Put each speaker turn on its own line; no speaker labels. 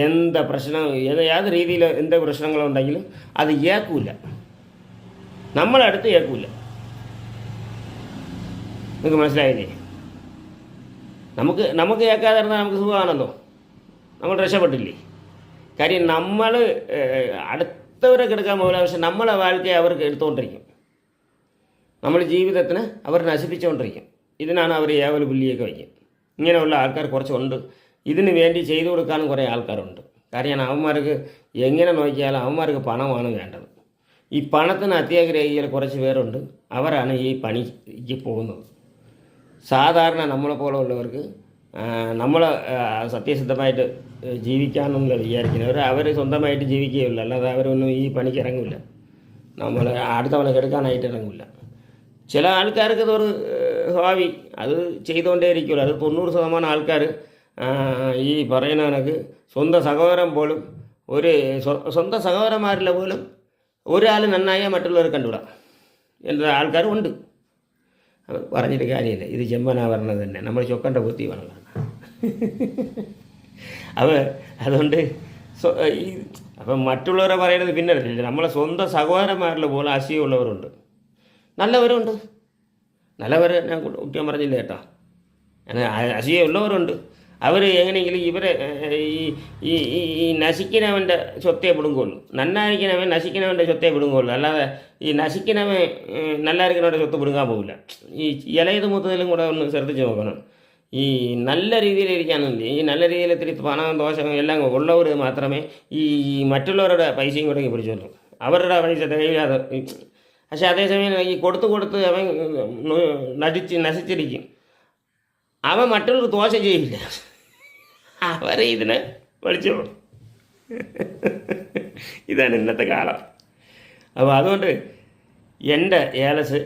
എന്ത് പ്രശ്നം ഏത് രീതിയിൽ എന്ത് പ്രശ്നങ്ങളുണ്ടെങ്കിലും അത് ഏൽക്കൂല, നമ്മളടുത്ത് ഏൽക്കൂല. നിങ്ങൾക്ക് മനസ്സിലായില്ലേ? നമുക്ക് കേൾക്കാതെ ഇരുന്നാൽ നമുക്ക് സുഖമാണല്ലോ, നമ്മൾ രക്ഷപ്പെട്ടില്ലേ. കാര്യം നമ്മൾ അടുത്തവരെ കെടുക്കാൻ പോകില്ല, പക്ഷെ നമ്മളെ வாழ்க்கைയെ അവർക്ക് എടുത്തുകൊണ്ടിരിക്കും, നമ്മൾ ജീവിതത്തിന് അവർ നശിപ്പിച്ചുകൊണ്ടിരിക്കും. ഇതിനാണ് അവർ ഏവൽ പുല്ലിയൊക്കെ വയ്ക്കും. ഇങ്ങനെയുള്ള ആൾക്കാർ കുറച്ചുണ്ട്. ഇതിന് വേണ്ടി ചെയ്തു കൊടുക്കാനും കുറേ ആൾക്കാരുണ്ട്. കാര്യം അവന്മാർക്ക് എങ്ങനെ നോക്കിയാലും അവന്മാർക്ക് പണമാണ് വേണ്ടത്. ഈ പണത്തിന് അത്യാഗ്രഹികൾ കുറച്ച് പേരുണ്ട്, അവരാണ് ഈ പണിക്ക് പോകുന്നത്. സാധാരണ നമ്മളെപ്പോലെ ഉള്ളവർക്ക് നമ്മൾ സത്യസിദ്ധമായിട്ട് ജീവിക്കാമെന്നുള്ള വിചാരിക്കുന്നവർ അവർ സ്വന്തമായിട്ട് ജീവിക്കുകയുള്ളൂ, അല്ലാതെ അവരൊന്നും ഈ പണിക്ക് ഇറങ്ങില്ല, നമ്മൾ അടുത്തവനെ കെടുക്കാനായിട്ട് ഇറങ്ങില്ല. ചില ആൾക്കാർക്ക് ഇതൊരു ഭാവി, അത് ചെയ്തുകൊണ്ടേ ഇരിക്കുമല്ലോ. അത് 90% ആൾക്കാർ ഈ പറയുന്നവനക്ക് സ്വന്തം സഹോദരൻ പോലും സ്വന്തം സഹോദരന്മാരിലെ പോലും ഒരാൾ നന്നായാൽ മറ്റുള്ളവർ കണ്ടുവിടാം എன்ற ആൾക്കാരും ഉണ്ട്. പറഞ്ഞിട്ട് കാര്യമില്ല, ഇത് ചെമ്പനാ പറഞ്ഞത് തന്നെ, നമ്മൾ ചൊക്കണ്ട ബുദ്ധി വേണം. അതുകൊണ്ട് അപ്പം മറ്റുള്ളവരെ പറയുന്നത് പിന്നെ നമ്മളെ സ്വന്തം സഹോദരന്മാരിൽ പോലെ അസൂയുള്ളവരുണ്ട്, നല്ലവരുണ്ട്. നല്ലവർ ഞാൻ കുറ്റം പറഞ്ഞില്ല കേട്ടോ, അസൂയുള്ളവരുണ്ട്. അവർ എങ്ങനെയെങ്കിലും ഇവരെ ഈ നശിക്കുന്നവൻ്റെ സ്വത്തേ പിടുങ്ങുള്ളൂ, നന്നായിരിക്കുന്നവൻ നശിക്കുന്നവൻ്റെ സ്വത്തേ പിടുങ്ങുള്ളൂ, അല്ലാതെ ഈ നശിക്കുന്നവൻ നല്ലായിരിക്കുന്നവൻ്റെ സ്വത്ത് പിടുങ്ങാൻ പോകില്ല. ഈ ഇലയത് മൂത്തതിലും കൂടെ ഒന്ന് ശ്രദ്ധിച്ച് നോക്കണം. ഈ നല്ല രീതിയിലിരിക്കാനുണ്ട്, ഈ നല്ല രീതിയിൽ ഇത്തിരി പണം ദോഷം എല്ലാം ഉള്ളവർ മാത്രമേ ഈ മറ്റുള്ളവരുടെ പൈസയും കൂടെ പിടിച്ചോളൂ. അവരുടെ പൈസ തികയില്ലാതെ, പക്ഷെ അതേസമയം ഈ കൊടുത്ത് അവൻ നശിച്ചിരിക്കും. അവൻ മറ്റുള്ളവർക്ക് ദോഷം ചെയ്യില്ല, അവരെ ഇതിനെ പഠിച്ചോളും. ഇതാണ് ഇന്നത്തെ കാലം. അപ്പോൾ അതുകൊണ്ട് എൻ്റെ ഏലസ്